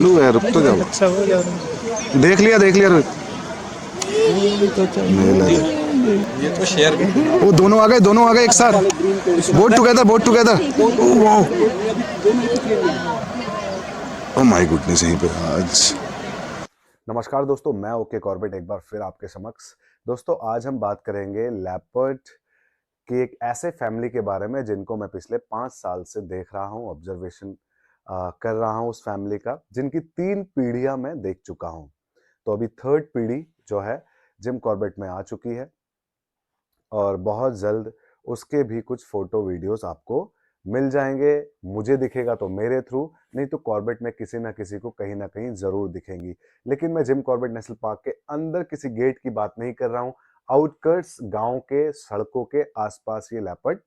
चालू है, रुक तो जाओ। अच्छा हो गया। देख लिया देख लिया। ये तो शेयर कर। वो दोनों आ गए एक साथ। Boat together boat together. Oh my goodness, यहीं पे आज। नमस्कार दोस्तों, मैं ओके कॉर्बेट एक बार फिर आपके समक्ष। दोस्तों आज हम बात करेंगे लेपर्ड की एक ऐसे फैमिली के बारे में जिनको मैं पिछले 5 साल से देख रहा हूँ, ऑब्जर्वेशन कर रहा हूँ उस फैमिली का, जिनकी 3 पीढ़ियां मैं देख चुका हूँ। तो अभी थर्ड पीढ़ी जो है जिम कॉर्बेट में आ चुकी है और बहुत जल्द उसके भी कुछ फोटो वीडियोस आपको मिल जाएंगे। मुझे दिखेगा तो मेरे थ्रू, नहीं तो कॉर्बेट में किसी ना किसी को कहीं ना कहीं जरूर दिखेंगी। लेकिन मैं जिम कॉर्बेट नेशनल पार्क के अंदर किसी गेट की बात नहीं कर रहा हूँ। आउटकट्स गांव के सड़कों के आसपास ये लेपर्ड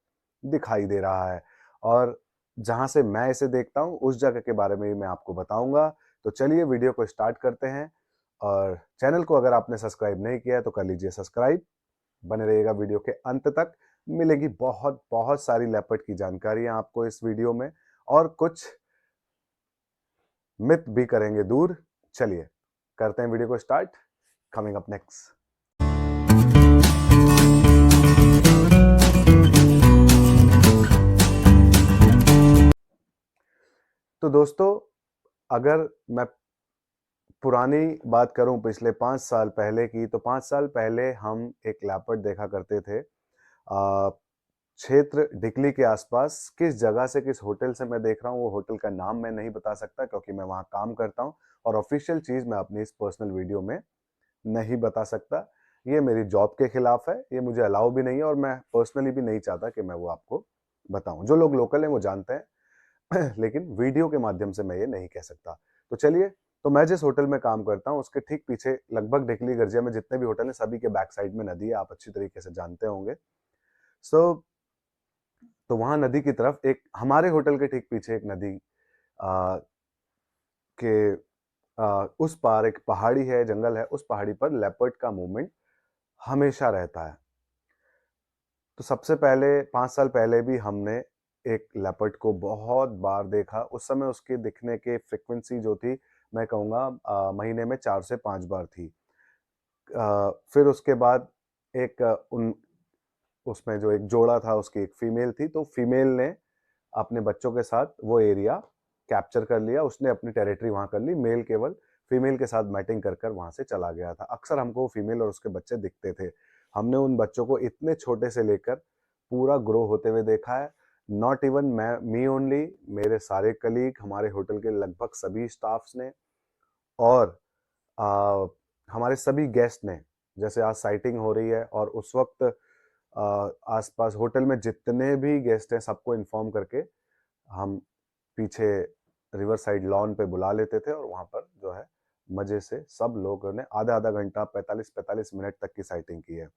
दिखाई दे रहा है और जहां से मैं इसे देखता हूँ उस जगह के बारे में भी मैं आपको बताऊंगा। तो चलिए वीडियो को स्टार्ट करते हैं। और चैनल को अगर आपने सब्सक्राइब नहीं किया है तो कर लीजिए सब्सक्राइब। बने रहिएगा वीडियो के अंत तक। मिलेगी बहुत बहुत सारी लेपर्ड की जानकारियां आपको इस वीडियो में और कुछ मिथ भी करेंगे दूर। चलिए करते हैं वीडियो को स्टार्ट। Coming up next. तो दोस्तों अगर मैं पुरानी बात करूं पिछले 5 साल पहले की, तो 5 साल पहले हम एक लेपर्ड देखा करते थे क्षेत्र डिकली के आसपास। किस जगह से, किस होटल से मैं देख रहा हूँ वो होटल का नाम मैं नहीं बता सकता क्योंकि मैं वहां काम करता हूँ और ऑफिशियल चीज मैं अपनी इस पर्सनल वीडियो में नहीं बता सकता। ये मेरी जॉब के खिलाफ है, ये मुझे अलाउ भी नहीं है और मैं पर्सनली भी नहीं चाहता कि मैं वो आपको बताऊं। जो लोग लोकल हैं वो जानते हैं लेकिन वीडियो के माध्यम से मैं ये नहीं कह सकता। तो चलिए, तो मैं जिस होटल में काम करता हूँ उसके ठीक पीछे, लगभग डिकली गर्जिया में जितने भी होटल हैं सभी के बैक साइड में नदी है, आप अच्छी तरीके से जानते होंगे। सो तो वहां नदी की तरफ एक, हमारे होटल के ठीक पीछे एक नदी आ, के उस पार एक पहाड़ी है, जंगल है, उस पहाड़ी पर लेपर्ड का मूवमेंट हमेशा रहता है। तो सबसे पहले 5 साल पहले भी हमने एक लेपर्ड को बहुत बार देखा। उस समय उसके दिखने के फ्रिक्वेंसी जो थी, मैं कहूँगा महीने में 4 से 5 बार थी। फिर उसके बाद एक उन उसमें जो एक जोड़ा था उसकी एक फीमेल थी, तो फीमेल ने अपने बच्चों के साथ वो एरिया कैप्चर कर लिया, उसने अपनी टेरिटरी वहां कर ली। मेल केवल फीमेल के साथ मैटिंग कर कर वहां से चला गया था। अक्सर हमको वो फीमेल और उसके बच्चे दिखते थे। हमने उन बच्चों को इतने छोटे से लेकर पूरा ग्रो होते हुए देखा है। नॉट इवन मी ओनली, मेरे सारे कलीग, हमारे होटल के लगभग सभी स्टाफ्स ने और आ, हमारे सभी गेस्ट ने। जैसे आज साइटिंग हो रही है और उस वक्त आसपास होटल में जितने भी गेस्ट हैं सबको इन्फॉर्म करके हम पीछे रिवर साइड लॉन पे बुला लेते थे और वहां पर जो है मजे से सब लोगों ने आधा आधा घंटा 45-45 मिनट तक की साइटिंग की है।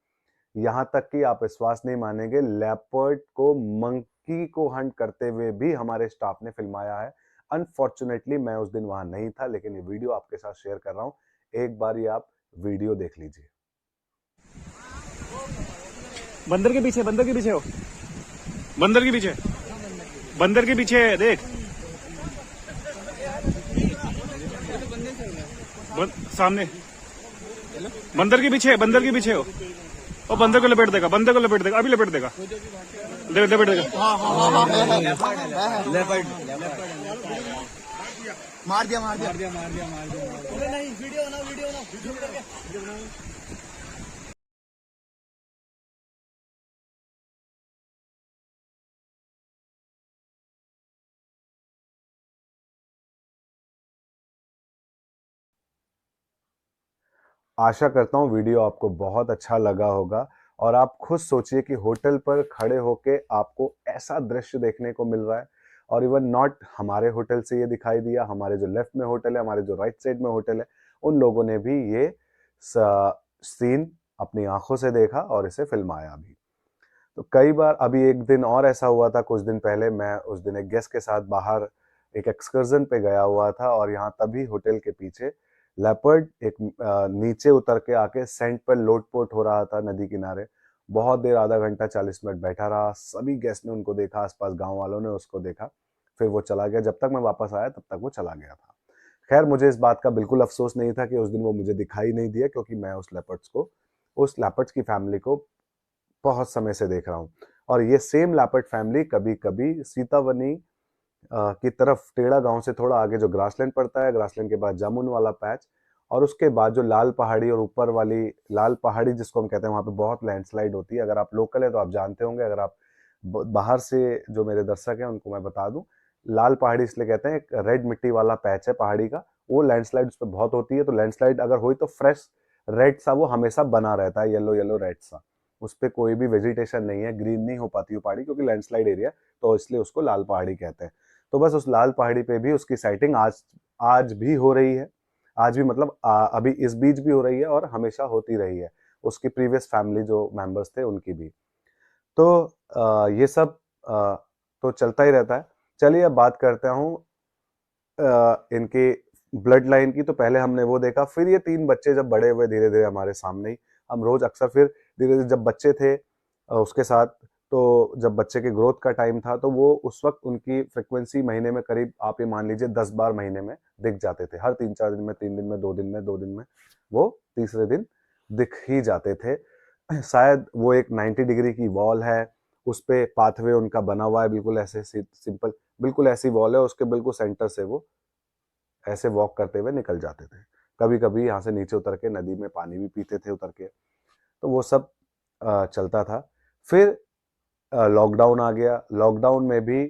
यहाँ तक कि आप विश्वास नहीं मानेंगे, लेपर्ड को, मंकी को हंट करते हुए भी हमारे स्टाफ ने फिल्माया है। अनफॉर्चुनेटली मैं उस दिन वहां नहीं था, लेकिन ये वीडियो आपके साथ शेयर कर रहा हूँ। एक बार ये आप वीडियो देख लीजिए। बंदर के पीछे, बंदर के पीछे हो, बंदर के पीछे, बंदर के पीछे देख। सामने बंदर के पीछे, बंदर के पीछे हो। और बंदर को लपेट देगा, बंदर को लपेट देगा, अभी लपेट देगा, लपेट देगा। मार दिया मार दिया मार दिया मार दिया मार दिया। नहीं, वीडियो बनाओ, वीडियो बनाओ, वीडियो बनाओ। आशा करता हूँ वीडियो आपको बहुत अच्छा लगा होगा और आप खुद सोचिए कि होटल पर खड़े होके आपको ऐसा दृश्य देखने को मिल रहा है। और इवन नॉट हमारे होटल से ये दिखाई दिया, हमारे जो लेफ्ट में होटल है, हमारे जो राइट साइड में होटल है, उन लोगों ने भी ये सीन अपनी आंखों से देखा और इसे फिल्माया भी। तो कई बार, अभी एक दिन और ऐसा हुआ था कुछ दिन पहले, मैं उस दिन एक गेस्ट के साथ बाहर एक एक्सकर्जन पे गया हुआ था और यहाँ तभी होटल के पीछे लेपर्ड एक नीचे उतर के आके सेंट पर लोटपोट हो रहा था नदी किनारे। बहुत देर, आधा घंटा 40 मिनट बैठा रहा। सभी गेस्ट ने उनको देखा, आसपास गांव वालों ने उसको देखा। फिर वो चला गया। जब तक मैं वापस आया तब तक वो चला गया था। खैर मुझे इस बात का बिल्कुल अफसोस नहीं था कि उस दिन वो मुझे दिखाई नहीं दिया, क्योंकि मैं उस लेपर्ड्स की फैमिली को बहुत समय से देख रहा हूँ। और ये सेम लेपर्ड फैमिली कभी-कभी सीतावनी की तरफ टेढ़ा गाँव से थोड़ा आगे जो ग्रासलैंड पड़ता है, ग्रासलैंड के बाद जामुन वाला पैच और उसके बाद जो लाल पहाड़ी और ऊपर वाली लाल पहाड़ी जिसको हम कहते हैं, वहाँ पे बहुत लैंडस्लाइड होती है। अगर आप लोकल हैं तो आप जानते होंगे, अगर आप बाहर से जो मेरे दर्शक हैं उनको मैं बता दूं, लाल पहाड़ी इसलिए कहते हैं, एक रेड मिट्टी वाला पैच है पहाड़ी का, वो लैंडस्लाइड उस पर बहुत होती है। तो लैंडस्लाइड अगर हुई तो फ्रेश रेड सा वो हमेशा बना रहता है, येलो येलो रेड सा। उस पर कोई भी वेजिटेशन नहीं है, ग्रीन नहीं हो पाती वो पहाड़ी, क्योंकि लैंडस्लाइड एरिया, तो इसलिए उसको लाल पहाड़ी कहते हैं। तो बस उस लाल पहाड़ी पे भी उसकी साइटिंग आज आज भी हो रही है। आज भी मतलब अभी इस बीच भी हो रही है और हमेशा होती रही है। उसकी प्रीवियस फैमिली जो मेंबर्स थे उनकी भी। तो ये सब तो चलता ही रहता है। चलिए अब बात करता हूँ इनकी ब्लड लाइन की। तो पहले हमने वो देखा, फिर ये 3 बच्चे जब बड़े हुए धीरे-धीरे हमारे सामने ही, हम रोज अक्सर फिर धीरे-धीरे जब बच्चे थे उसके साथ, तो जब बच्चे के ग्रोथ का टाइम था तो वो उस वक़्त उनकी फ्रीक्वेंसी महीने में करीब आप ये मान लीजिए 10 बार महीने में दिख जाते थे। हर 3-4 दिन में, 3 दिन में, 2 दिन में, 2 दिन में, वो तीसरे दिन दिख ही जाते थे। शायद वो एक 90 डिग्री की वॉल है, उस पे पाथवे उनका बना हुआ है, बिल्कुल ऐसे सिंपल, बिल्कुल ऐसी वॉल है, उसके बिल्कुल सेंटर से वो ऐसे वॉक करते हुए निकल जाते थे। कभी-कभी यहाँ से नीचे उतर के नदी में पानी भी पीते थे उतर के। तो वो सब चलता था। फिर लॉकडाउन आ गया। लॉकडाउन में भी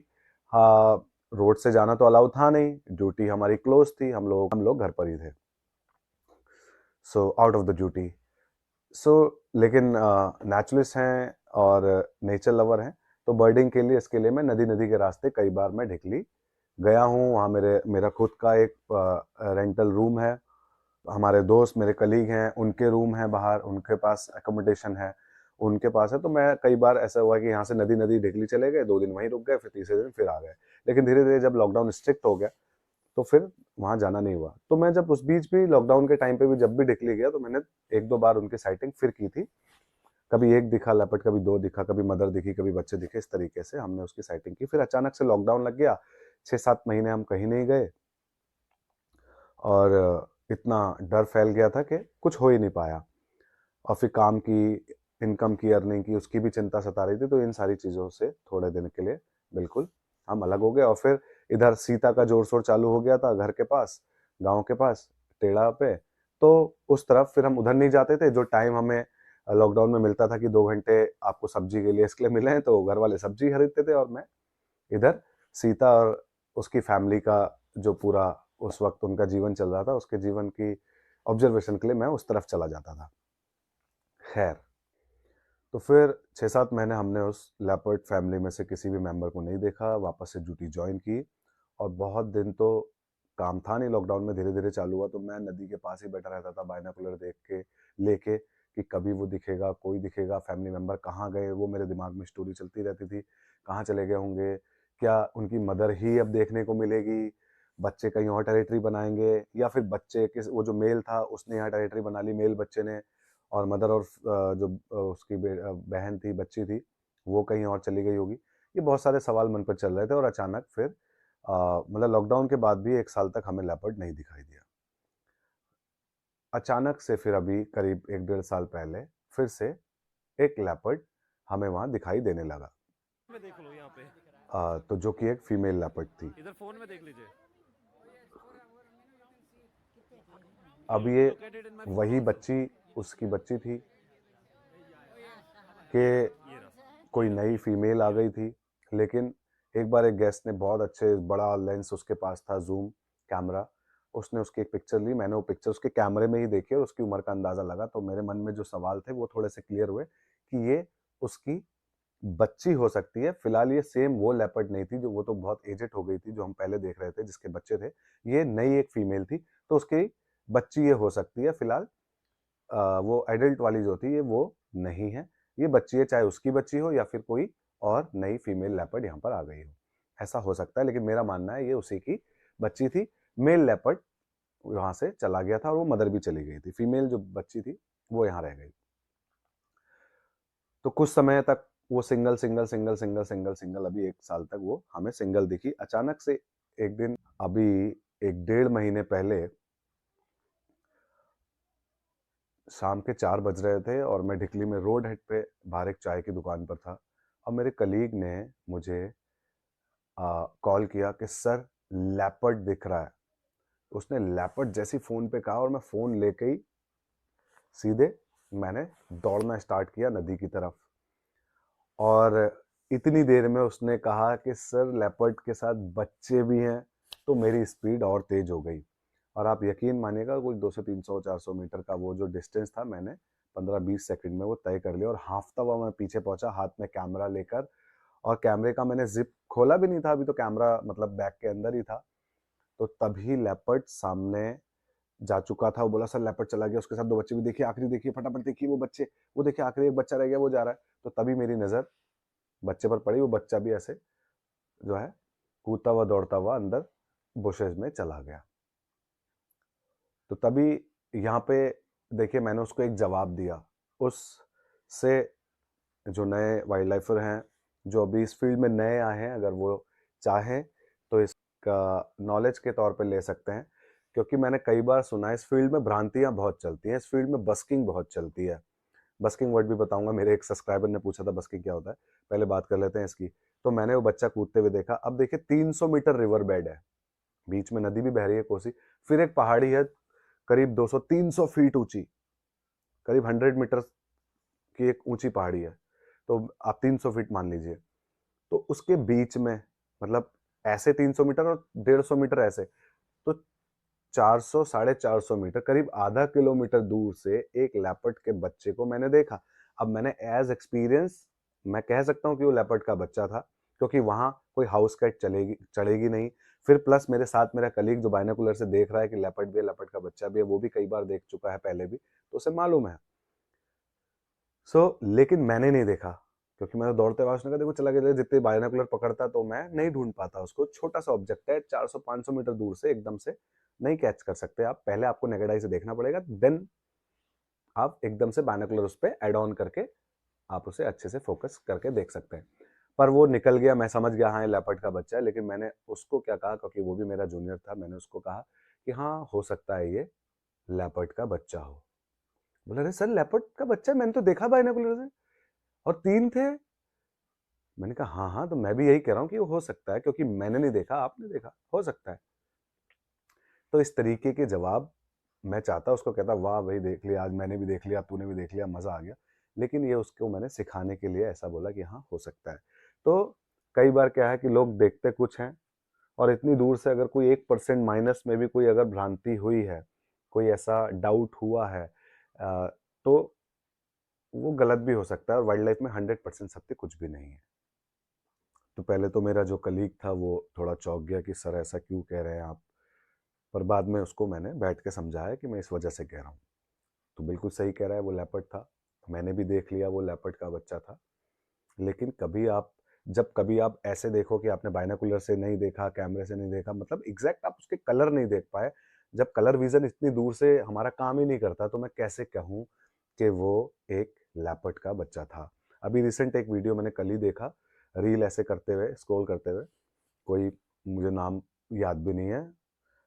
रोड से जाना तो अलाउ था नहीं, ड्यूटी हमारी क्लोज थी, हम लोग घर पर ही थे। So out of the duty. So लेकिन नेचुरलिस्ट हैं और नेचर लवर हैं, तो बर्डिंग के लिए, इसके लिए मैं नदी के रास्ते कई बार मैं ढिकली गया हूँ। वहाँ मेरा खुद का एक रेंटल रूम है। हमारे दोस्त, मेरे कलीग हैं, उनके रूम हैं बाहर, उनके पास अकोमोडेशन है, उनके पास है। तो मैं कई बार ऐसा हुआ कि यहाँ से नदी ढिकली चले गए, 2 दिन वहीं रुक गए, फिर तीसरे दिन फिर आ गए। लेकिन धीरे-धीरे जब लॉकडाउन स्ट्रिक्ट हो गया, तो फिर वहाँ जाना नहीं हुआ। तो मैं जब उस बीच भी लॉकडाउन के टाइम पे भी जब भी ढिकली गया, तो मैंने 1-2 बार उनकी साइटिंग फिर की थी। कभी 1 दिखा लेपर्ड, कभी 2 दिखा, कभी मदर दिखी, कभी बच्चे दिखे, इस तरीके से हमने उसकी साइटिंग की। फिर अचानक से लॉकडाउन लग गया, 6-7 महीने हम कहीं नहीं गए और इतना डर फैल गया था कि कुछ हो ही नहीं पाया। और फिर काम की, इनकम की, अर्निंग की, उसकी भी चिंता सता रही थी। तो इन सारी चीज़ों से थोड़े दिन के लिए बिल्कुल हम अलग हो गए। और फिर इधर सीता का जोर-शोर चालू हो गया था घर के पास, गाँव के पास, टेढ़ा पे। तो उस तरफ फिर हम उधर नहीं जाते थे। जो टाइम हमें लॉकडाउन में मिलता था कि 2 घंटे आपको सब्जी के लिए इसके लिए मिले हैं, तो घर वाले सब्जी खरीदते थे और मैं इधर सीता और उसकी फैमिली का जो पूरा उस वक़्त उनका जीवन चल रहा था, उसके जीवन की ऑब्जर्वेशन के लिए मैं उस तरफ चला जाता था। खैर, तो फिर 6-7 महीने हमने उस लेपर्ड फैमिली में से किसी भी मेंबर को नहीं देखा, वापस से ड्यूटी जॉइन की और बहुत दिन तो काम था नहीं। लॉकडाउन में धीरे-धीरे चालू हुआ, तो मैं नदी के पास ही बैठा रहता था, बाइनोकुलर देख के, लेके, कि कभी वो दिखेगा, कोई दिखेगा, फैमिली मेंबर कहाँ गए, वो मेरे दिमाग में स्टोरी चलती रहती थी, कहाँ चले गए होंगे, क्या उनकी मदर ही अब देखने को मिलेगी, बच्चे कहीं और टेरिटरी बनाएँगे, या फिर बच्चे किस, वो जो मेल था उसने यहाँ टेरिटरी बना ली, मेल बच्चे ने, और मदर और जो उसकी बहन थी, बच्ची थी, वो कहीं और चली गई होगी। ये बहुत सारे सवाल मन पर चल रहे थे और अचानक फिर मतलब लॉकडाउन के बाद भी 1 साल तक हमें लेपर्ड नहीं दिखाई दिया। अचानक से फिर अभी करीब 1 डेढ़ साल पहले फिर से एक लेपर्ड हमें वहाँ दिखाई देने लगा। में देख लो यहाँ पे, तो जो कि एक फीमेल लेपर्ड थी। इधर फोन में देख लीजिए। अब ये लोकेटेड इन माय फोन वही आल्सो। बच्ची, उसकी बच्ची थी कि ये रहा। कोई नई फीमेल आ गई थी। लेकिन एक बार एक गेस्ट ने बहुत अच्छे बड़ा लेंस उसके पास था, ज़ूम कैमरा, उसने उसकी एक पिक्चर ली। मैंने वो पिक्चर उसके कैमरे में ही देखी और उसकी उम्र का अंदाज़ा लगा। तो मेरे मन में जो सवाल थे वो थोड़े से क्लियर हुए कि ये उसकी बच्ची हो सकती है। फिलहाल ये सेम वो लेपर्ड नहीं थी, जो वो तो बहुत एजेड हो गई थी, जो हम पहले देख रहे थे, जिसके बच्चे थे। ये नई एक फीमेल थी, तो उसकी बच्ची ये हो सकती है। फिलहाल वो एडल्ट वाली जो थी, ये वो नहीं है। ये बच्ची है, चाहे उसकी बच्ची हो या फिर कोई और नई फीमेल लेपर्ड यहाँ पर आ गई हो, ऐसा हो सकता है। लेकिन मेरा मानना है ये उसी की बच्ची थी। मेल लेपर्ड वहाँ से चला गया था और वो मदर भी चली गई थी। फीमेल जो बच्ची थी, वो यहाँ रह गई। तो कुछ समय तक वो सिंगल अभी 1 साल तक वो हमें सिंगल दिखी। अचानक से एक दिन, अभी एक 1.5 महीने पहले शाम के 4 बज रहे थे और मैं ढिकली में रोड हेड पे बाहर एक चाय की दुकान पर था और मेरे कलीग ने मुझे कॉल किया कि सर लेपर्ड दिख रहा है। उसने लेपर्ड जैसी फ़ोन पे कहा और मैं फ़ोन लेके ही सीधे मैंने दौड़ना स्टार्ट किया नदी की तरफ। और इतनी देर में उसने कहा कि सर लेपर्ड के साथ बच्चे भी हैं, तो मेरी स्पीड और तेज हो गई और आप यकीन मानिएगा कुछ 200 300 400 मीटर का वो जो डिस्टेंस था मैंने 15-20 सेकंड में वो तय कर लिया और हाँफता हुआ मैं पीछे पहुंचा हाथ में कैमरा लेकर। और कैमरे का मैंने जिप खोला भी नहीं था, अभी तो कैमरा मतलब बैग के अंदर ही था। तो तभी लेपर्ड सामने जा चुका था। वो बोला सर लेपर्ड चला गया, उसके साथ 2 बच्चे भी देखिए, आखिरी देखिए, फटाफट देखिए वो बच्चे, वो देखिए आखिरी एक बच्चा रह गया, वो जा रहा है। तो तभी मेरी नज़र बच्चे पर पड़ी, वो बच्चा भी ऐसे जो है कूदता हुआ दौड़ता हुआ अंदर बुशेस में चला गया। तो तभी यहाँ पे देखिए मैंने उसको एक जवाब दिया। उससे जो नए वाइल्ड लाइफर हैं, जो अभी इस फील्ड में नए आए हैं, अगर वो चाहें तो इसका नॉलेज के तौर पे ले सकते हैं। क्योंकि मैंने कई बार सुना है इस फील्ड में भ्रांतियाँ बहुत चलती हैं, इस फील्ड में बस्किंग बहुत चलती है। बस्किंग वर्ड भी बताऊंगा, मेरे एक सब्सक्राइबर ने पूछा था बस्किंग क्या होता है, पहले बात कर लेते हैं इसकी। तो मैंने वो बच्चा कूदते हुए देखा। अब देखिए 300 मीटर रिवर बेड है, बीच में नदी भी बह रही है कोसी, फिर एक पहाड़ी है करीब 200-300 फीट ऊंची, करीब 100 मीटर की एक ऊंची पहाड़ी है, तो आप 300 फीट मान लीजिए। तो उसके बीच में मतलब ऐसे 300 मीटर और 150 मीटर ऐसे, तो 400 450 मीटर करीब आधा किलोमीटर दूर से एक लेपर्ड के बच्चे को मैंने देखा। अब मैंने एज एक्सपीरियंस मैं कह सकता हूँ कि वो लेपर्ड का बच्चा था, क्योंकि वहां कोई हाउस कैट चढ़ेगी नहीं। फिर प्लस मेरे साथ मेरा कलीग जो बाइनोकुलर से देख रहा है कि लेपर्ड भी है, लेपर्ड का बच्चा भी है, वो भी कई बार देख चुका है पहले भी, तो उसे मालूम है। लेकिन मैंने नहीं देखा, क्योंकि मैं तो दौड़ते हुए उसने कहा देखो चला गया, जितने बाइनोकुलर पकड़ता तो मैं नहीं ढूंढ पाता उसको। छोटा सा ऑब्जेक्ट है, 400-500 मीटर दूर से एकदम से नहीं कैच कर सकते आप, पहले आपको नेकेड आई से देखना पड़ेगा, देन आप एकदम से बाइनोकुलर उस पर एड ऑन करके आप उसे अच्छे से फोकस करके देख सकते हैं। पर वो निकल गया, मैं समझ गया हाँ ये लेपर्ड का बच्चा है। लेकिन मैंने उसको क्या कहा, क्योंकि वो भी मेरा जूनियर था, मैंने उसको कहा कि हाँ हो सकता है ये लेपर्ड का बच्चा हो। बोला अरे सर लेपर्ड का बच्चा है, मैंने तो देखा बाइनोकुलर से और 3 थे। मैंने कहा हाँ हाँ, तो मैं भी यही कह रहा हूँ कि वो हो सकता है, क्योंकि मैंने नहीं देखा आपने देखा, हो सकता है। तो इस तरीके के जवाब मैं चाहता उसको कहता वाह भाई देख लिया, आज मैंने भी देख लिया, तूने भी देख लिया, मजा आ गया। लेकिन ये उसको मैंने सिखाने के लिए ऐसा बोला कि हाँ हो सकता है। तो कई बार क्या है कि लोग देखते कुछ हैं और इतनी दूर से अगर कोई 1% माइनस में भी कोई अगर भ्रांति हुई है, कोई ऐसा डाउट हुआ है, तो वो गलत भी हो सकता है और वाइल्ड लाइफ में 100% सत्य कुछ भी नहीं है। तो पहले तो मेरा जो कलीग था वो थोड़ा चौंक गया कि सर ऐसा क्यों कह रहे हैं आप, पर बाद में उसको मैंने बैठ के समझाया कि मैं इस वजह से कह रहा हूँ। तो बिल्कुल सही कह रहा है, वो लेपर्ड था, मैंने भी देख लिया वो लेपर्ड का बच्चा था। लेकिन जब कभी आप ऐसे देखो कि आपने बाइनोकुलर से नहीं देखा, कैमरे से नहीं देखा, मतलब एग्जैक्ट आप उसके कलर नहीं देख पाए, जब कलर विजन इतनी दूर से हमारा काम ही नहीं करता, तो मैं कैसे कहूँ कि वो एक लेपर्ड का बच्चा था। अभी रिसेंट एक वीडियो मैंने कल ही देखा, रील ऐसे करते हुए स्क्रॉल करते हुए, कोई मुझे नाम याद भी नहीं है,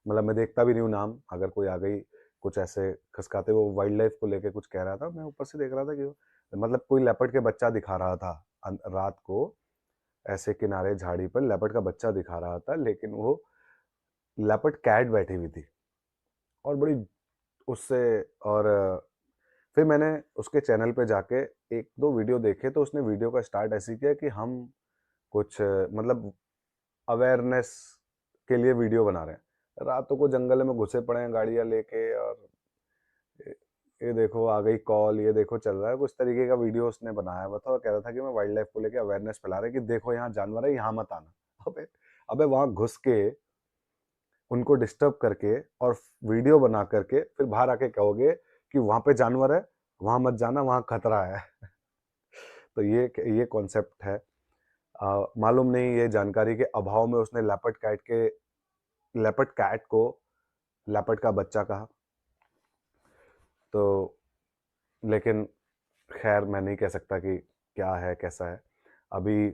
मतलब मैं देखता भी नहीं हूँ नाम, अगर कोई आ गई कुछ ऐसे खसकाते हुए वाइल्ड लाइफ को लेके कुछ कह रहा था, मैं ऊपर से देख रहा था कि मतलब कोई लेपर्ड के बच्चा दिखा रहा था रात को, ऐसे किनारे झाड़ी पर लेपर्ड का बच्चा दिखा रहा था, लेकिन वो लेपर्ड कैट बैठी हुई थी और बड़ी उससे। और फिर मैंने उसके चैनल पे जाके एक दो वीडियो देखे, तो उसने वीडियो का स्टार्ट ऐसे किया कि हम कुछ मतलब अवेयरनेस के लिए वीडियो बना रहे हैं, रातों को जंगल में घुसे पड़े हैं गाड़ियां लेके, और ये ये देखो आ गई कॉल, ये देखो चल रहा है, कुछ तरीके का वीडियो उसने बनाया हुआ था और कह रहा था कि मैं वाइल्ड लाइफ को लेके अवेयरनेस फैला रहा है कि देखो यहाँ जानवर है, यहाँ मत आना। अबे अबे वहां घुस के उनको डिस्टर्ब करके और वीडियो बना करके फिर बाहर आके कहोगे कि वहां पे जानवर है, वहां मत जाना, वहां खतरा है। तो ये कॉन्सेप्ट है। मालूम नहीं ये जानकारी के अभाव में उसने लेपर्ड कैट को लेपर्ड का बच्चा कहा। तो लेकिन खैर मैं नहीं कह सकता कि क्या है कैसा है। अभी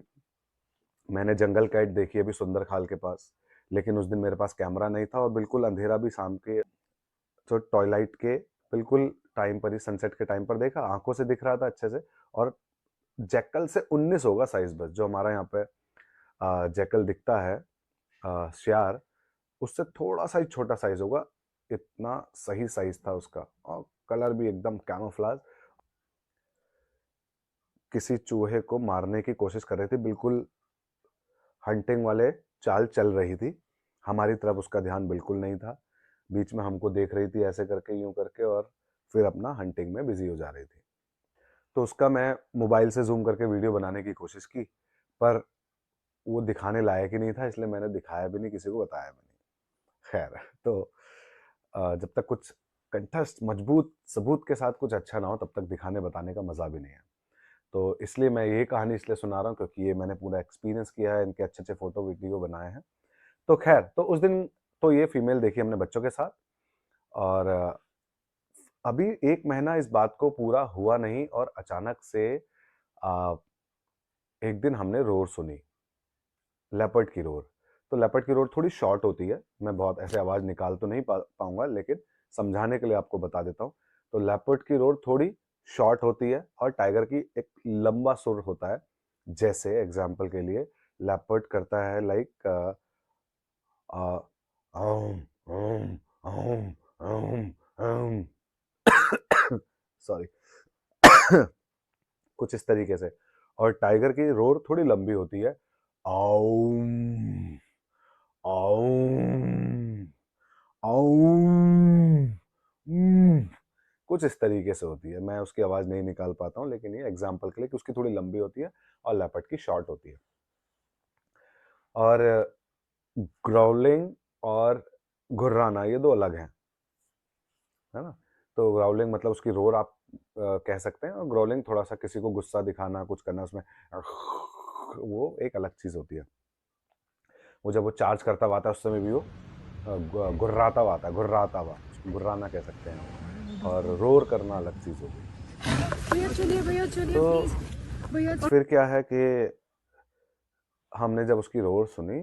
मैंने जंगल कैट देखी अभी सुंदर खाल के पास, लेकिन उस दिन मेरे पास कैमरा नहीं था और बिल्कुल अंधेरा भी, शाम के जो ट्वाइलाइट के बिल्कुल टाइम पर ही, सनसेट के टाइम पर देखा, आंखों से दिख रहा था अच्छे से। और जैकल से 19 होगा साइज, बस जो हमारा यहाँ पे जैकल दिखता है, श्यार, उससे थोड़ा सा ही छोटा साइज होगा। इतना सही साइज था उसका, और कलर भी एकदम कैमोफ्लेज। किसी चूहे को मारने की कोशिश कर रही थी, बिल्कुल हंटिंग वाले चाल चल रही थी। हमारी तरफ उसका ध्यान बिल्कुल नहीं था, बीच में हमको देख रही थी ऐसे करके, यूं करके, और फिर अपना हंटिंग में बिजी हो जा रही थी। तो उसका मैं मोबाइल से जूम करके वीडियो बनाने की कोशिश की, पर वो दिखाने लायक ही नहीं था, इसलिए मैंने दिखाया भी नहीं, किसी को बताया भी नहीं। खैर, तो जब तक कुछ कंठस्थ मजबूत सबूत के साथ कुछ अच्छा ना हो, तब तक दिखाने बताने का मजा भी नहीं है। तो इसलिए मैं ये कहानी इसलिए सुना रहा हूँ क्योंकि ये मैंने पूरा एक्सपीरियंस किया है, इनके अच्छे अच्छे फोटो वीडियो बनाए हैं। तो खैर, तो उस दिन तो ये फीमेल देखी हमने बच्चों के साथ। और अभी 1 महीना इस बात को पूरा हुआ नहीं, और अचानक से अ, एक दिन हमने रोर सुनी, लेपर्ड की रोर। तो लेपर्ड की रोर थोड़ी शॉर्ट होती है, मैं बहुत ऐसे आवाज निकाल तो नहीं पाऊंगा, लेकिन समझाने के लिए आपको बता देता हूँ। तो लेपर्ड की रोर थोड़ी शॉर्ट होती है, और टाइगर की एक लंबा सुर होता है। जैसे एग्जाम्पल के लिए, लेपर्ड करता है लाइक सॉरी, कुछ इस तरीके से। और टाइगर की रोर थोड़ी लंबी होती है, आउम, आउम, आउम, कुछ इस तरीके से होती है। मैं उसकी आवाज नहीं निकाल पाता हूँ, लेकिन ये एग्जाम्पल के लिए कि उसकी थोड़ी लंबी होती है और लेपर्ड की शॉर्ट होती है। और ग्राउलिंग और घुर्राना, ये दो अलग हैं, है ना। तो ग्राउलिंग मतलब उसकी रोर आप कह सकते हैं, और ग्राउलिंग थोड़ा सा किसी को गुस्सा दिखाना, कुछ करना, उसमें वो एक अलग चीज होती है। वो जब वो चार्ज करता हुआ आता है, उस समय भी वो गुर्राता हुआ आता है, गुर्राता हुआ, उसको गुर्राना कह सकते हैं। और रोर करना अलग चीज हो गई। भैया चलिए तो प्लीज भैया। फिर क्या है कि हमने जब उसकी रोर सुनी,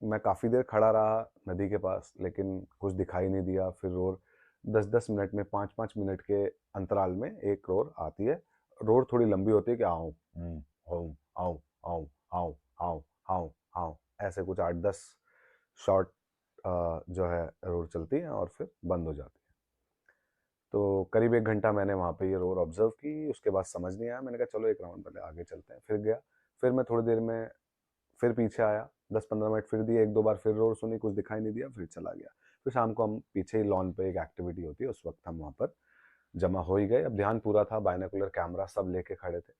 मैं काफ़ी देर खड़ा रहा नदी के पास, लेकिन कुछ दिखाई नहीं दिया। फिर रोर 10-10 मिनट में, 5-5 मिनट के अंतराल में एक रोर आती है। रोर थोड़ी लंबी होती है कि आओ, आओ, आओ, आओ, आओ, आओ, आओ, आओ, ऐसे कुछ 8-10 शॉर्ट जो है रोर चलती है, और फिर बंद हो जाती है। तो करीब 1 घंटा मैंने वहाँ पे ये रोर ऑब्जर्व की। उसके बाद समझ नहीं आया, मैंने कहा चलो एक राउंड पहले आगे चलते हैं। फिर गया, फिर मैं थोड़ी देर में फिर पीछे आया, 10-15 मिनट फिर दिए, 1-2 बार फिर रोर सुनी, कुछ दिखाई नहीं दिया, फिर चला गया। फिर शाम को हम पीछे ही लॉन पे एक एक्टिविटी होती है, उस वक्त हम वहाँ पर जमा हो ही गए। अब ध्यान पूरा था, बाइनोकुलर कैमरा सब लेके खड़े थे।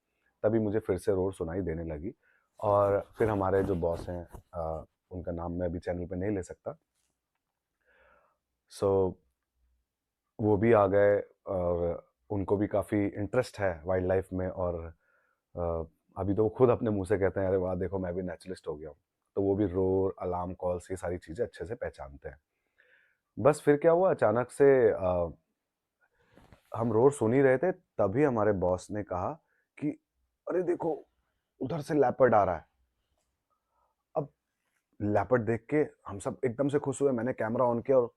तभी मुझे फिर से रोर सुनाई देने लगी। और फिर हमारे जो बॉस हैं, उनका नाम मैं अभी चैनल पे नहीं ले सकता, सो वो भी आ गए, और उनको भी काफ़ी इंटरेस्ट है वाइल्ड लाइफ में। और अभी तो वो खुद अपने मुंह से कहते हैं, अरे वाह देखो मैं भी नेचुरलिस्ट हो गया हूँ। तो वो भी रोर, अलार्म कॉल्स, ये सारी चीज़ें अच्छे से पहचानते हैं। बस फिर क्या हुआ, अचानक से हम रोर सुन ही रहे थे, तभी हमारे बॉस ने कहा कि अरे देखो उधर से लेपर्ड आ रहा है। अब लेपर्ड देख के हम सब एकदम से खुश हुए, मैंने कैमरा ऑन किया। और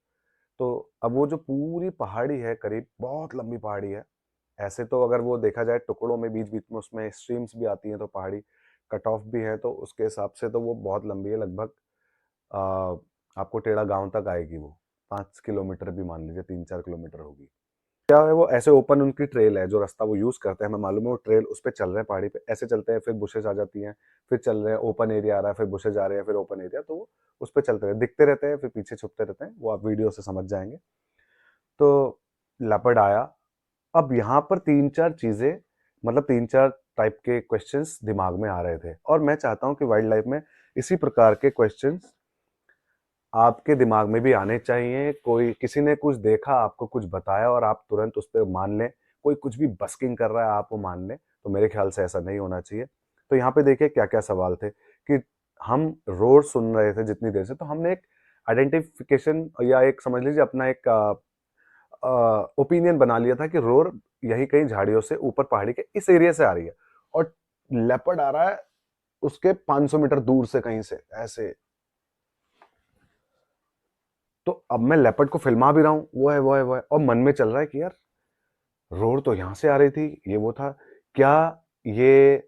तो अब वो जो पूरी पहाड़ी है, करीब बहुत लंबी पहाड़ी है। ऐसे तो अगर वो देखा जाए टुकड़ों में, बीच बीच में उसमें स्ट्रीम्स भी आती हैं, तो पहाड़ी कट ऑफ भी है, तो उसके हिसाब से तो वो बहुत लंबी है। लगभग आपको टेढ़ा गांव तक आएगी वो, 5 किलोमीटर भी मान लीजिए, 3-4 किलोमीटर होगी। क्या है, वो ऐसे ओपन उनकी ट्रेल है, जो रास्ता वो यूज करते हैं, हमें मालूम है वो ट्रेल, उस पर चल रहे हैं पहाड़ी पे, ऐसे चलते हैं, फिर बुशेज आ जाती हैं, फिर चल रहे हैं, ओपन एरिया आ रहा है, फिर बुशेज आ रहे हैं, फिर ओपन एरिया, तो वो उस पर चलते रहते, दिखते रहते हैं, फिर पीछे छुपते रहते हैं, वो आप वीडियो से समझ जाएंगे। तो लेपर्ड आया। अब यहाँ पर 3-4 चीजें, मतलब 3-4 टाइप के क्वेश्चंस दिमाग में आ रहे थे, और मैं चाहता हूँ कि वाइल्ड लाइफ में इसी प्रकार के क्वेश्चंस आपके दिमाग में भी आने चाहिए। कोई किसी ने कुछ देखा, आपको कुछ बताया, और आप तुरंत उस पर मान लें। कोई कुछ भी बस्किंग कर रहा है, आप वो मान लें, तो मेरे ख्याल से ऐसा नहीं होना चाहिए। तो यहाँ पे देखिए क्या क्या सवाल थे कि हम रोर सुन रहे थे जितनी देर से, तो हमने एक आइडेंटिफिकेशन, या एक समझ लीजिए अपना एक ओपिनियन बना लिया था कि रोर यही कहीं झाड़ियों से ऊपर पहाड़ी के इस एरिया से आ रही है, और लेपर्ड आ रहा है उसके 500 मीटर दूर से कहीं से, ऐसे। तो अब मैं लेपर्ड को फिल्मा भी रहा हूँ, वो है, और मन में चल रहा है कि यार रोर तो यहाँ से आ रही थी, ये वो था, क्या ये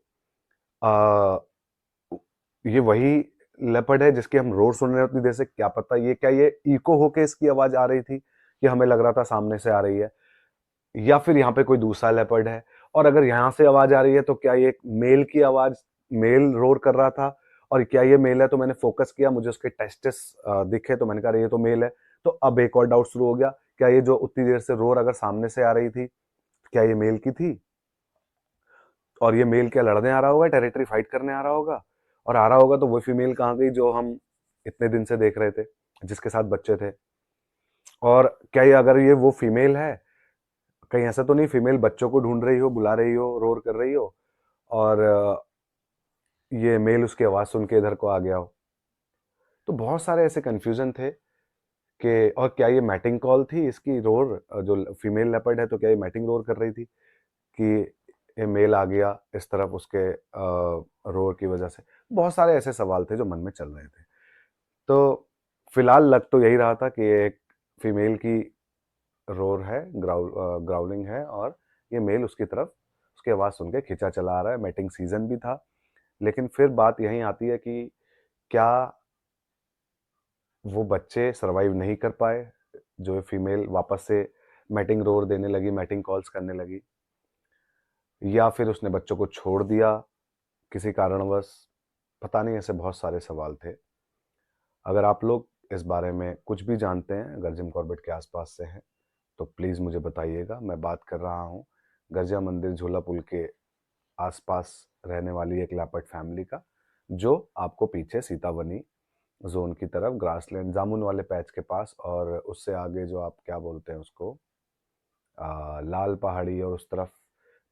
आ, ये वही लेपर्ड है जिसकी हम रोर सुन रहे हैं उतनी देर से? क्या पता ये क्या ये इको होके इसकी आवाज आ रही थी कि हमें लग रहा था सामने से आ रही है, या फिर यहाँ पे कोई दूसरा लेपर्ड है। और अगर यहाँ से आवाज आ रही है तो क्या ये मेल की आवाज, मेल रोर कर रहा था, और क्या ये मेल है? तो मैंने फोकस किया, मुझे उसके टेस्टिस दिखे, तो मैंने कहा ये तो मेल है। तो अब एक और डाउट शुरू हो गया, क्या ये जो उतनी देर से रोर अगर सामने से आ रही थी, क्या ये मेल की थी? और ये मेल क्या लड़ने आ रहा होगा, टेरिटरी फाइट करने आ रहा होगा? और आ रहा होगा तो वो फीमेल कहाँ गई जो हम इतने दिन से देख रहे थे, जिसके साथ बच्चे थे? और क्या ये अगर ये वो फीमेल है, कहीं ऐसा तो नहीं फीमेल बच्चों को ढूंढ रही हो, बुला रही हो, रोर कर रही हो, और ये मेल उसकी आवाज सुन के इधर को आ गया हो? तो बहुत सारे ऐसे कंफ्यूजन थे कि और क्या ये मैटिंग कॉल थी इसकी रोर, जो फीमेल लेपर्ड है तो क्या ये मैटिंग रोर कर रही थी कि ये मेल आ गया इस तरफ उसके रोर की वजह से? बहुत सारे ऐसे सवाल थे जो मन में चल रहे थे। तो फिलहाल लग तो यही रहा था कि एक फीमेल की रोर है, ग्राउलिंग है, और ये मेल उसकी तरफ उसकी आवाज सुन के खींचा चला आ रहा है। मैटिंग सीजन भी था, लेकिन फिर बात यहीं आती है कि क्या वो बच्चे सरवाइव नहीं कर पाए जो फीमेल वापस से मैटिंग रोर देने लगी, मैटिंग कॉल्स करने लगी, या फिर उसने बच्चों को छोड़ दिया किसी कारणवश? पता नहीं, ऐसे बहुत सारे सवाल थे। अगर आप लोग इस बारे में कुछ भी जानते हैं, अगर जिम कॉर्बेट के आसपास से हैं, तो प्लीज़ मुझे बताइएगा। मैं बात कर रहा हूँ गर्जिया मंदिर झूला पुल के आसपास रहने वाली एक लेपर्ड फैमिली का, जो आपको पीछे सीतावनी जोन की तरफ ग्रासलैंड जामुन वाले पैच के पास, और उससे आगे जो आप क्या बोलते हैं उसको, लाल पहाड़ी, और उस तरफ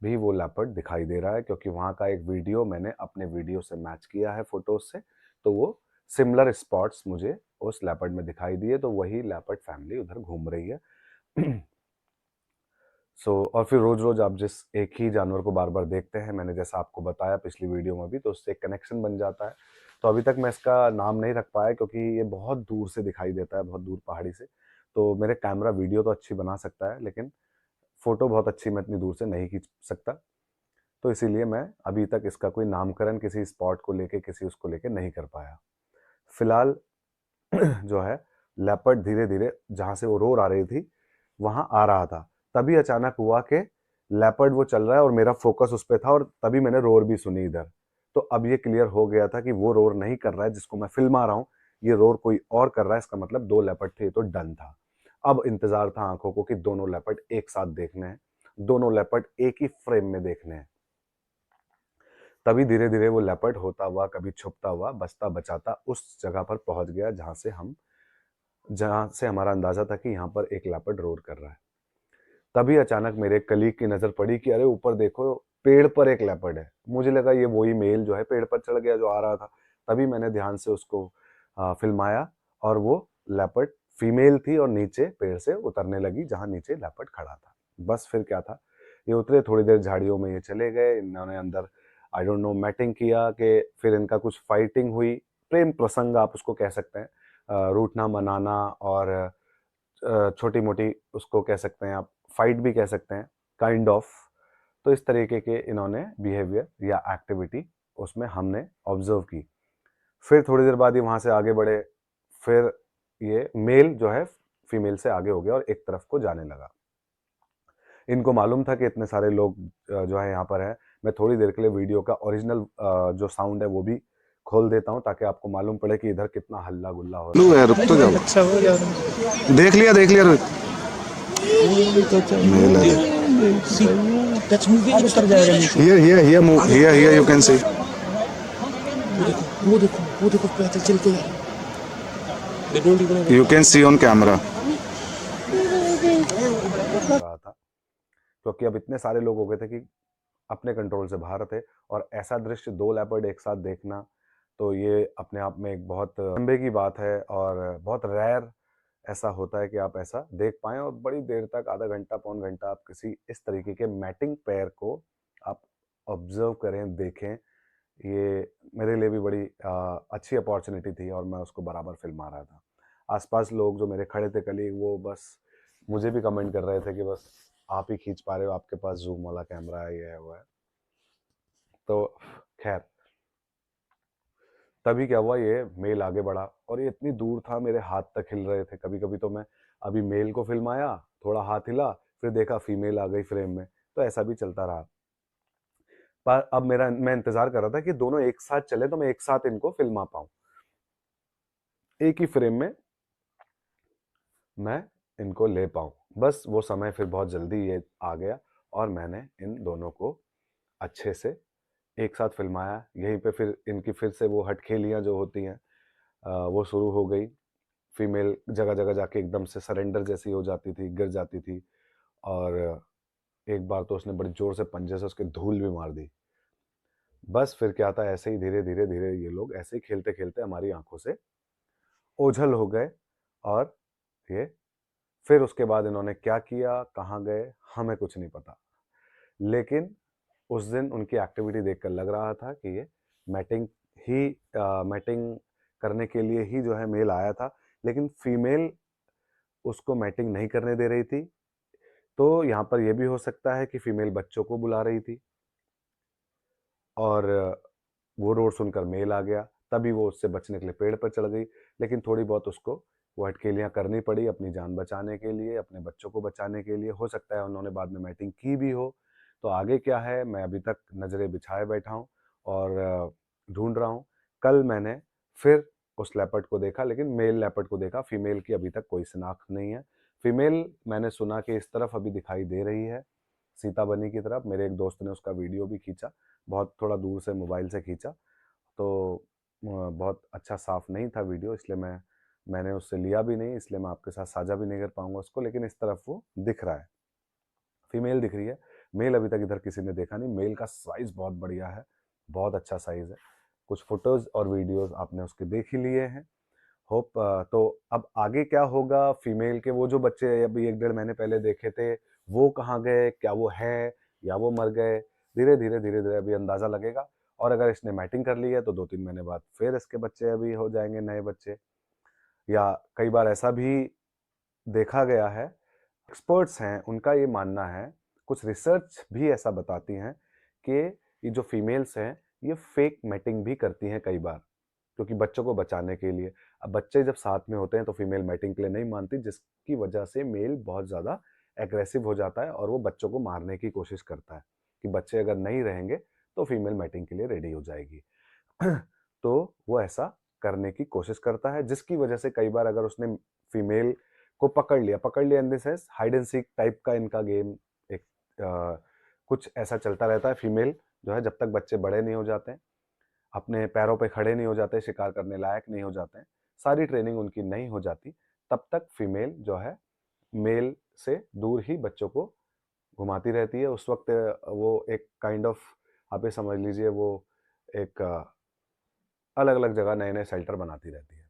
भी वो लेपर्ड दिखाई दे रहा है, क्योंकि वहाँ का एक वीडियो मैंने अपने वीडियो से मैच किया है फोटोज से, तो वो सिमिलर स्पॉट्स मुझे उस लेपर्ड में दिखाई दिए, तो वही लेपर्ड फैमिली उधर घूम रही है। और फिर रोज रोज आप जिस एक ही जानवर को बार बार देखते हैं, मैंने जैसा आपको बताया पिछली वीडियो में भी, तो उससे एक कनेक्शन बन जाता है। तो अभी तक मैं इसका नाम नहीं रख पाया क्योंकि ये बहुत दूर से दिखाई देता है, बहुत दूर पहाड़ी से। तो मेरे कैमरा वीडियो तो अच्छी बना सकता है, लेकिन फोटो बहुत अच्छी मैं इतनी दूर से नहीं खींच सकता। तो इसीलिए मैं अभी तक इसका कोई नामकरण किसी स्पॉट को लेके, किसी उसको लेके नहीं कर पाया। फिलहाल जो है लेपर्ड धीरे धीरे जहां से वो रोर आ रही थी वहां आ रहा था। तभी अचानक हुआ कि लेपर्ड वो चल रहा है और मेरा फोकस उस पर था, और तभी मैंने रोर भी सुनी इधर। तो अब ये क्लियर हो गया था कि वो रोर नहीं कर रहा है जिसको मैं फिल्मा रहा हूँ, ये रोर कोई और कर रहा है। इसका मतलब दो लेपर्ड थे, तो डन था। अब इंतजार था आंखों को कि दोनों लेपर्ड एक साथ देखने हैं, दोनों लेपर्ड एक ही फ्रेम में देखने हैं। तभी धीरे धीरे वो लेपर्ड होता हुआ, कभी छुपता हुआ, बचता बचाता उस जगह पर पहुंच गया जहां से हमारा अंदाजा था कि यहाँ पर एक लेपर्ड रोर कर रहा है। तभी अचानक मेरे कलीग की नजर पड़ी कि अरे ऊपर देखो, पेड़ पर एक लेपर्ड है। मुझे लगा ये वही मेल जो है पेड़ पर चढ़ गया जो आ रहा था। तभी मैंने ध्यान से उसको फिल्माया, और वो लेपर्ड फीमेल थी और नीचे पेड़ से उतरने लगी जहां नीचे लेपर्ड खड़ा था। बस फिर क्या था, ये उतरे, थोड़ी देर झाड़ियों में ये चले गए, इन्होंने अंदर आई डोंट नो मैटिंग किया, कि फिर इनका कुछ फाइटिंग हुई, प्रेम प्रसंग आप उसको कह सकते हैं, रूठना मनाना, और छोटी मोटी उसको कह सकते हैं आप, फाइट भी कह सकते हैं, काइंड ऑफ। तो इस तरीके के इन्होंने बिहेवियर या एक्टिविटी उसमें हमने ऑब्जर्व की। फिर थोड़ी देर बाद ये वहां से आगे बढ़े, फिर ये मेल जो है फीमेल से आगे हो गया और एक तरफ को जाने लगा। इनको मालूम था कि इतने सारे लोग जो है यहाँ पर है। मैं थोड़ी देर के लिए वीडियो का ओरिजिनल जो साउंड है वो भी खोल देता हूँ, ताकि आपको मालूम पड़े कि इधर कितना हल्ला गुल्ला हो रहा है। रुक तो जाओ, अच्छा हो जाओ। देख लिया रोहित। टच मूवी उतर जाएगा नीचे। Here you can see. वो देखो पैदल चल के You can see on camera. रहा था, क्योंकि अब इतने सारे लोग हो गए थे कि अपने कंट्रोल से बाहर थे, और ऐसा दृश्य दो लेपर्ड एक साथ देखना, तो ये अपने आप में एक बहुत लंबे की बात है, और बहुत रेयर ऐसा होता है कि आप ऐसा देख पाएं, और बड़ी देर तक, आधा घंटा पौन घंटा आप किसी इस तरीके के मैटिंग पेयर को आप ऑब्जर्व करें, देखें। ये मेरे लिए भी बड़ी अच्छी अपॉर्चुनिटी थी, और मैं उसको बराबर फिल्मा रहा था। आसपास लोग जो मेरे खड़े थे कलीग, वो बस मुझे भी कमेंट कर रहे थे कि बस आप ही खींच पा रहे हो, आपके पास जूम वाला कैमरा है, ये है वो है। तो खैर, तभी क्या हुआ, ये मेल आगे बढ़ा और ये इतनी दूर था, मेरे हाथ तक हिल रहे थे। कभी कभी तो मैं अभी मेल को फिल्माया, थोड़ा हाथ हिला, फिर देखा फीमेल आ गई फ्रेम में, तो ऐसा भी चलता रहा। पर अब मैं इंतजार कर रहा था कि दोनों एक साथ चले तो मैं एक साथ इनको फिल्मा पाऊं, एक ही फ्रेम में मैं इनको ले पाऊं। बस वो समय फिर बहुत जल्दी ये आ गया और मैंने इन दोनों को अच्छे से एक साथ फिल्माया। यहीं पे फिर इनकी फिर से वो हटखेलियां जो होती हैं वो शुरू हो गई। फीमेल जगह जगह जाके एकदम से सरेंडर जैसी हो जाती थी, गिर जाती थी, और एक बार तो उसने बड़ी जोर से पंजे से उसके धूल भी मार दी। बस फिर क्या था, ऐसे ही धीरे धीरे धीरे ये लोग ऐसे ही खेलते खेलते हमारी आंखों से ओझल हो गए। और ये फिर उसके बाद इन्होंने क्या किया, कहाँ गए, हमें कुछ नहीं पता। लेकिन उस दिन उनकी एक्टिविटी देखकर लग रहा था कि ये मैटिंग ही मैटिंग करने के लिए ही जो है मेल आया था, लेकिन फीमेल उसको मैटिंग नहीं करने दे रही थी। तो यहाँ पर यह भी हो सकता है कि फीमेल बच्चों को बुला रही थी और वो रोर सुनकर मेल आ गया, तभी वो उससे बचने के लिए पेड़ पर चढ़ गई। लेकिन थोड़ी बहुत उसको वो अटकेलियाँ करनी पड़ी अपनी जान बचाने के लिए, अपने बच्चों को बचाने के लिए। हो सकता है उन्होंने बाद में मैटिंग की भी हो। तो आगे क्या है, मैं अभी तक नज़रें बिछाए बैठा हूँ और ढूंढ रहा हूँ। कल मैंने फिर उस लेपर्ड को देखा, लेकिन मेल लेपर्ड को देखा, फीमेल की अभी तक कोई शिनाख्त नहीं है। फीमेल मैंने सुना कि इस तरफ अभी दिखाई दे रही है, सीताबनी की तरफ। मेरे एक दोस्त ने उसका वीडियो भी खींचा, बहुत थोड़ा दूर से मोबाइल से खींचा, तो बहुत अच्छा साफ नहीं था वीडियो, इसलिए मैंने उससे लिया भी नहीं, इसलिए मैं आपके साथ साझा भी नहीं कर पाऊंगा उसको। लेकिन इस तरफ वो दिख रहा है, फीमेल दिख रही है। मेल अभी तक इधर किसी ने देखा नहीं। मेल का साइज बहुत बढ़िया है, बहुत अच्छा साइज है। कुछ फोटोज और वीडियोस आपने उसके देख ही लिए हैं, होप। तो अब आगे क्या होगा, फीमेल के वो जो बच्चे अभी 1-1.5 महीने पहले देखे थे, वो कहाँ गए, क्या वो है या वो मर गए, धीरे धीरे धीरे धीरे अभी अंदाजा लगेगा। और अगर इसने मैटिंग कर ली है तो 2-3 महीने बाद फिर इसके बच्चे अभी हो जाएंगे, नए बच्चे। या कई बार ऐसा भी देखा गया है, एक्सपर्ट्स हैं उनका ये मानना है, कुछ रिसर्च भी ऐसा बताती हैं कि ये जो फीमेल्स हैं ये फेक मैटिंग भी करती हैं कई बार, क्योंकि बच्चों को बचाने के लिए। अब बच्चे जब साथ में होते हैं तो फीमेल मैटिंग के लिए नहीं मानती, जिसकी वजह से मेल बहुत ज़्यादा एग्रेसिव हो जाता है और वो बच्चों को मारने की कोशिश करता है कि बच्चे अगर नहीं रहेंगे तो फीमेल मैटिंग के लिए रेडी हो जाएगी। तो वो ऐसा करने की कोशिश करता है, जिसकी वजह से कई बार अगर उसने फीमेल को पकड़ लिया in the sense hide and seek type का इनका गेम एक कुछ ऐसा चलता रहता है। फीमेल जो है जब तक बच्चे बड़े नहीं हो जाते, अपने पैरों पे खड़े नहीं हो जाते, शिकार करने लायक नहीं हो जाते हैं, सारी ट्रेनिंग उनकी नहीं हो जाती, तब तक फीमेल जो है मेल से दूर ही बच्चों को घुमाती रहती है। उस वक्त वो एक काइंड ऑफ, आप ये समझ लीजिए, वो एक अलग अलग जगह नए नए शेल्टर बनाती रहती है।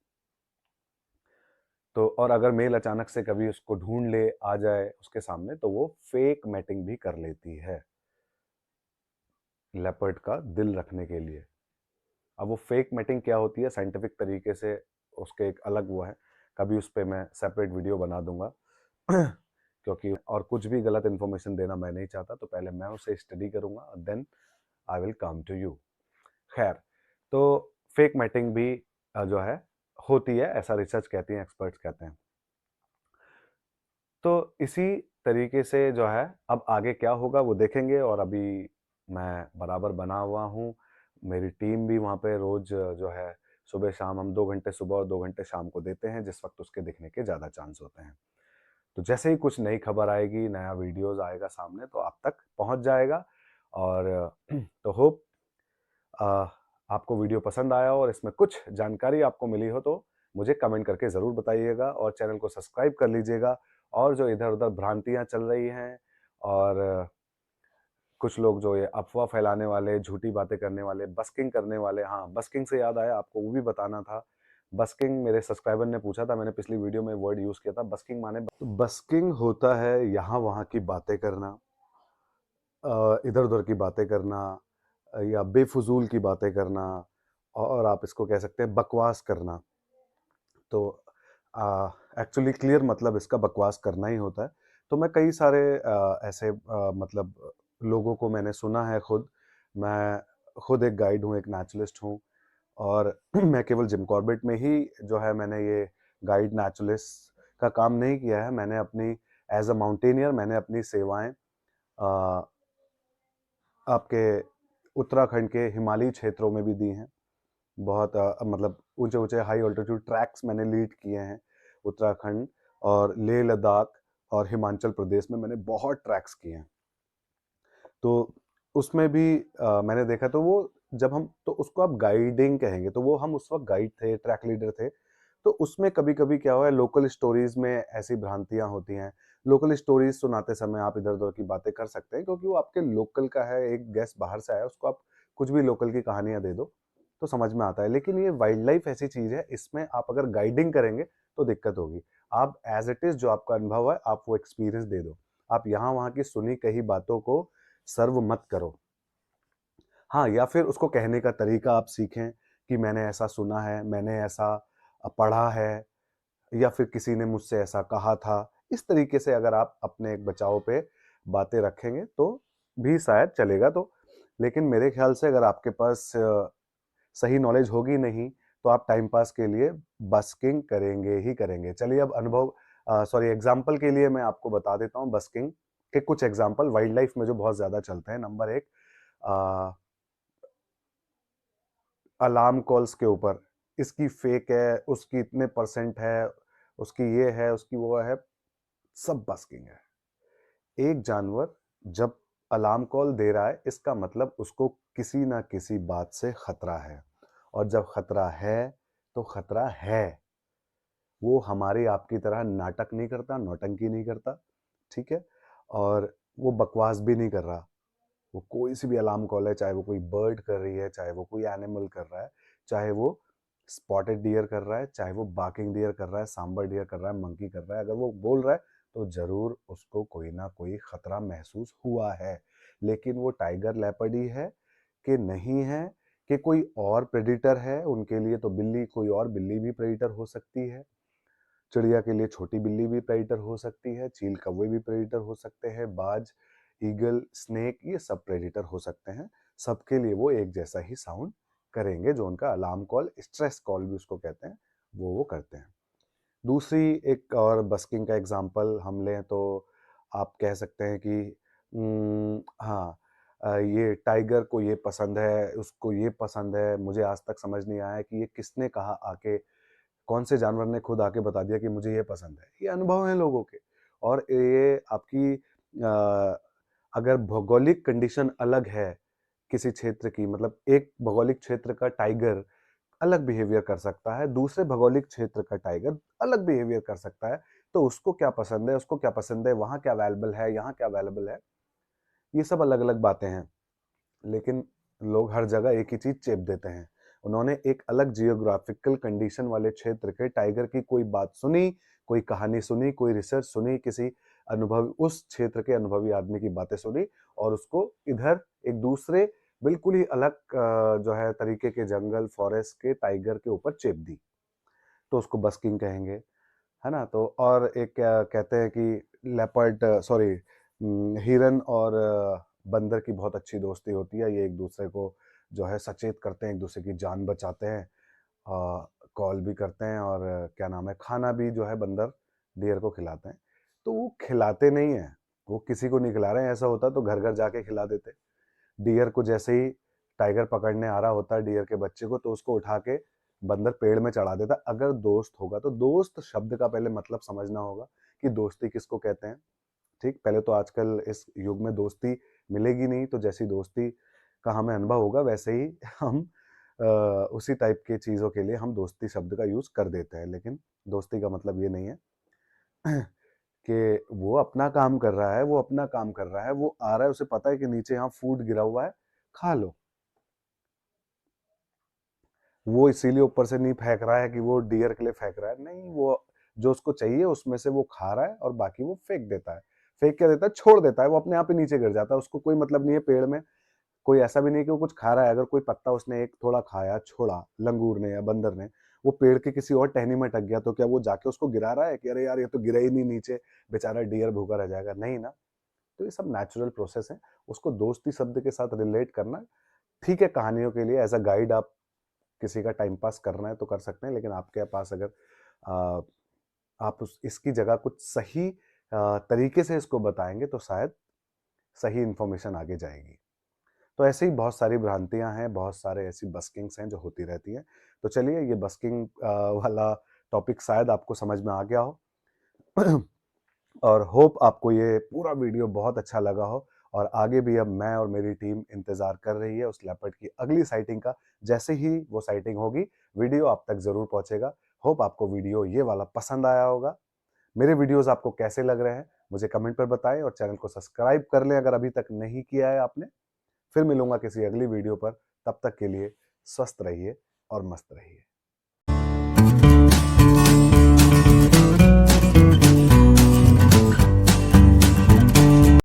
तो और अगर मेल अचानक से कभी उसको ढूंढ ले, आ जाए उसके सामने, तो वो फेक मैटिंग भी कर लेती है लेपर्ड का दिल रखने के लिए। अब वो फेक मैटिंग क्या होती है साइंटिफिक तरीके से, उसके एक अलग वो है, कभी उस पर मैं सेपरेट वीडियो बना दूंगा। क्योंकि और कुछ भी गलत इन्फॉर्मेशन देना मैं नहीं चाहता, तो पहले मैं उसे स्टडी करूंगा, then I will come to you. खैर, तो फेक मैटिंग भी जो है होती है, ऐसा रिसर्च कहती हैं, एक्सपर्ट्स कहते हैं। तो इसी तरीके से जो है अब आगे क्या होगा वो देखेंगे। और अभी मैं बराबर बना हुआ हूँ, मेरी टीम भी वहाँ पे रोज जो है सुबह शाम, हम 2 घंटे सुबह और 2 घंटे शाम को देते हैं, जिस वक्त उसके दिखने के ज़्यादा चांस होते हैं। तो जैसे ही कुछ नई खबर आएगी, नया वीडियोस आएगा सामने, तो आप तक पहुँच जाएगा। और तो होप आपको वीडियो पसंद आया और इसमें कुछ जानकारी आपको मिली हो, तो मुझे कमेंट करके ज़रूर बताइएगा और चैनल को सब्सक्राइब कर लीजिएगा। और जो इधर-उधर भ्रांतियाँ चल रही हैं और कुछ लोग जो ये अफ़वाह फैलाने वाले, झूठी बातें करने वाले, बस्किंग करने वाले, हाँ, बस्किंग से याद आया, आपको वो भी बताना था। बस्किंग मेरे सब्सक्राइबर ने पूछा था, मैंने पिछली वीडियो में वर्ड यूज़ किया था, बस्किंग माने, तो बस्किंग होता है यहाँ-वहाँ की बातें करना, इधर-उधर की बातें करना, या बेफुज़ूल की बातें करना, और आप इसको कह सकते हैं बकवास करना। तो एक्चुअली क्लियर मतलब इसका बकवास करना ही होता है। तो मैं कई सारे ऐसे मतलब लोगों को मैंने सुना है खुद। मैं खुद एक गाइड हूँ, एक नेचुरलिस्ट हूँ और मैं केवल जिम कॉर्बेट में ही जो है मैंने ये गाइड नेचुरलिस्ट का काम नहीं किया है। मैंने अपनी एज़ अ माउंटेनियर मैंने अपनी सेवाएँ अ, आपके उत्तराखंड के हिमालयी क्षेत्रों में भी दी हैं। बहुत मतलब ऊँचे-ऊँचे हाई ऑल्टीट्यूड ट्रैक्स मैंने लीड किए हैं। उत्तराखंड और लेह लद्दाख और हिमाचल प्रदेश में मैंने बहुत ट्रैक्स किए हैं। तो उसमें भी मैंने देखा तो वो जब हम तो उसको आप गाइडिंग कहेंगे, तो वो हम उस वक़्त गाइड थे, ट्रैक लीडर थे। तो उसमें कभी-कभी क्या हुआ है लोकल स्टोरीज़ में ऐसी भ्रांतियाँ होती हैं। लोकल स्टोरीज़ सुनाते समय आप इधर-उधर की बातें कर सकते हैं क्योंकि वो आपके लोकल का है, एक गेस्ट बाहर से आया है, उसको आप कुछ भी लोकल की कहानियाँ दे दो, तो समझ में आता है। लेकिन ये वाइल्ड लाइफ़ ऐसी चीज़ है, इसमें आप अगर गाइडिंग करेंगे, तो दिक्कत होगी। आप एज़ इट इज़ जो आपका अनुभव है, आप वो एक्सपीरियंस दे दो। आप यहाँ-वहाँ की सुनी कही बातों को सर्व मत करो। हाँ, या फिर उसको कहने का तरीका आप सीखें कि मैंने ऐसा सुना है, मैंने ऐसा पढ़ा है या फिर किसी ने मुझसे ऐसा कहा था। इस तरीके से अगर आप अपने एक बचाव पे बातें रखेंगे तो भी शायद चलेगा तो। लेकिन मेरे ख़्याल से अगर आपके पास सही नॉलेज होगी नहीं, तो आप टाइम पास के लिए बस्किंग करेंगे ही करेंगे। चलिए अब सॉरी एग्ज़ाम्पल के लिए मैं आपको बता देता हूँ बस्किंग के कुछ एग्ज़ाम्पल वाइल्ड लाइफ़ में जो बहुत ज़्यादा चलते हैं। नंबर 1 अ अलार्म कॉल्स के ऊपर, इसकी फेक है, उसकी इतने परसेंट है, उसकी ये है, उसकी वो है, सब बस्किंग है। एक जानवर जब अलार्म कॉल दे रहा है, इसका मतलब उसको किसी ना किसी बात से खतरा है और जब खतरा है, तो खतरा है। वो हमारे आपकी तरह नाटक नहीं करता, नौटंकी नहीं करता, ठीक है? और वो बकवास भी नहीं कर रहा। वो कोई सी भी अलार्म कॉल है, चाहे वो कोई बर्ड कर रही है, चाहे वो कोई एनिमल कर रहा है, चाहे वो स्पॉटेड डियर कर रहा है, चाहे वो बार्किंग डियर कर रहा है, सांबर डियर कर रहा है, मंकी कर रहा है, अगर वो बोल रहा है तो ज़रूर उसको कोई ना कोई खतरा महसूस हुआ है। लेकिन वो टाइगर लेपर्ड ही है कि नहीं है कि कोई और प्रेडिटर है, उनके लिए तो बिल्ली कोई और बिल्ली भी प्रेडिटर हो सकती है। चिड़िया के लिए छोटी बिल्ली भी प्रेडिटर हो सकती है, चील कौवे भी प्रेडिटर हो सकते हैं, बाज, ईगल, स्नेक ये सब प्रेडिटर हो सकते हैं। सबके लिए वो एक जैसा ही साउंड करेंगे जो उनका अलार्म कॉल, स्ट्रेस कॉल भी उसको कहते हैं, वो करते हैं। दूसरी एक और बस्किंग का एग्जांपल हम लें तो आप कह सकते हैं कि हाँ ये टाइगर को ये पसंद है, उसको ये पसंद है, मुझे आज तक समझ नहीं आया कि ये किसने कहा आके कौन से जानवर ने खुद आके बता दिया कि मुझे ये पसंद है। ये अनुभव हैं लोगों के और ये आपकी अगर भौगोलिक कंडीशन अलग है किसी क्षेत्र की मतलब एक भौगोलिक क्षेत्र का टाइगर अलग बिहेवियर कर सकता है, दूसरे भौगोलिक क्षेत्र का टाइगर अलग बिहेवियर कर सकता है। तो उसको क्या पसंद है, उसको क्या पसंद है, वहाँ क्या अवेलेबल है, यहाँ क्या अवेलेबल है, ये सब अलग-अलग बातें हैं। लेकिन लोग हर जगह एक ही चीज़ चेप देते हैं। उन्होंने एक अलग जियोग्राफिकल कंडीशन वाले क्षेत्र के टाइगर की कोई बात सुनी, कोई कहानी सुनी, कोई रिसर्च सुनी, किसी अनुभवी उस क्षेत्र के अनुभवी आदमी की बातें सुनी और उसको इधर एक दूसरे बिल्कुल ही अलग जो है तरीके के जंगल, फॉरेस्ट के टाइगर के ऊपर चेप दी। तो उसको बस्किंग कहेंगे, है ना? तो और एक क्या कहते हैं कि हिरन और बंदर की बहुत अच्छी दोस्ती होती है। ये एक दूसरे को जो है सचेत करते हैं, एक दूसरे की जान बचाते हैं, कॉल भी करते हैं और क्या नाम है खाना भी जो है बंदर डियर को खिलाते हैं। तो वो खिलाते नहीं हैं, वो किसी को नहीं खिला रहे हैं, ऐसा होता तो घर-घर जाके खिला देते। डियर को जैसे ही टाइगर पकड़ने आ रहा होता है डियर के बच्चे को, तो उसको उठा के बंदर पेड़ में चढ़ा देता। अगर दोस्त होगा तो दोस्त शब्द का पहले मतलब समझना होगा कि दोस्ती किसको कहते हैं, ठीक? पहले तो आजकल इस युग में दोस्ती मिलेगी नहीं, तो जैसी दोस्ती का हमें अनुभव होगा वैसे ही हम उसी टाइप की चीज़ों के लिए हम दोस्ती शब्द का यूज़ कर देते हैं। लेकिन दोस्ती का मतलब ये नहीं है कि वो अपना काम कर रहा है, वो अपना काम कर रहा है, वो आ रहा है, उसे पता है कि नीचे यहाँ फूड गिरा हुआ है, खा लो। वो इसीलिए ऊपर से नहीं फेंक रहा है कि वो डियर के लिए फेंक रहा है, नहीं वो जो उसको चाहिए उसमें से वो खा रहा है और बाकी वो फेंक देता है। फेंक क्या देता है? छोड़ देता है, वो अपने आप ही नीचे गिर जाता है, उसको कोई मतलब नहीं है पेड़ में, कोई ऐसा भी नहीं है कि वो कुछ खा रहा है, अगर कोई पत्ता उसने एक थोड़ा खाया, छोड़ा, लंगूर ने या बंदर ने, वो पेड़ के किसी और टहनी में अटक गया तो क्या वो जाके उसको गिरा रहा है कि अरे यार ये तो गिरा ही नहीं नीचे, बेचारा डियर भूखा रह जाएगा? नहीं ना। तो ये सब नेचुरल प्रोसेस है। उसको दोस्ती शब्द के साथ रिलेट करना ठीक है, कहानियों के लिए एज अ गाइड आप किसी का टाइम पास करना है तो कर सकते हैं, लेकिन आपके पास अगर आ, आप इसकी जगह कुछ सही तरीके से इसको बताएंगे तो शायद सही इंफॉर्मेशन आगे जाएगी। तो ऐसे ही बहुत सारी भ्रांतियां हैं, बहुत सारे ऐसी बस्किंग्स हैं जो होती रहती हैं। तो चलिए, ये बस्किंग वाला टॉपिक शायद आपको समझ में आ गया हो और होप आपको ये पूरा वीडियो बहुत अच्छा लगा हो। और आगे भी अब मैं और मेरी टीम इंतजार कर रही है उस लेपर्ड की अगली साइटिंग का। जैसे ही वो साइटिंग होगी, वीडियो आप तक जरूर पहुंचेगा। होप आपको वीडियो ये वाला पसंद आया होगा। मेरे वीडियोस आपको कैसे लग रहे हैं मुझे कमेंट पर बताएं, और चैनल को सब्सक्राइब कर लें अगर अभी तक नहीं किया है आपने। फिर मिलूंगा किसी अगली वीडियो पर, तब तक के लिए स्वस्थ रहिए और मस्त रहिए।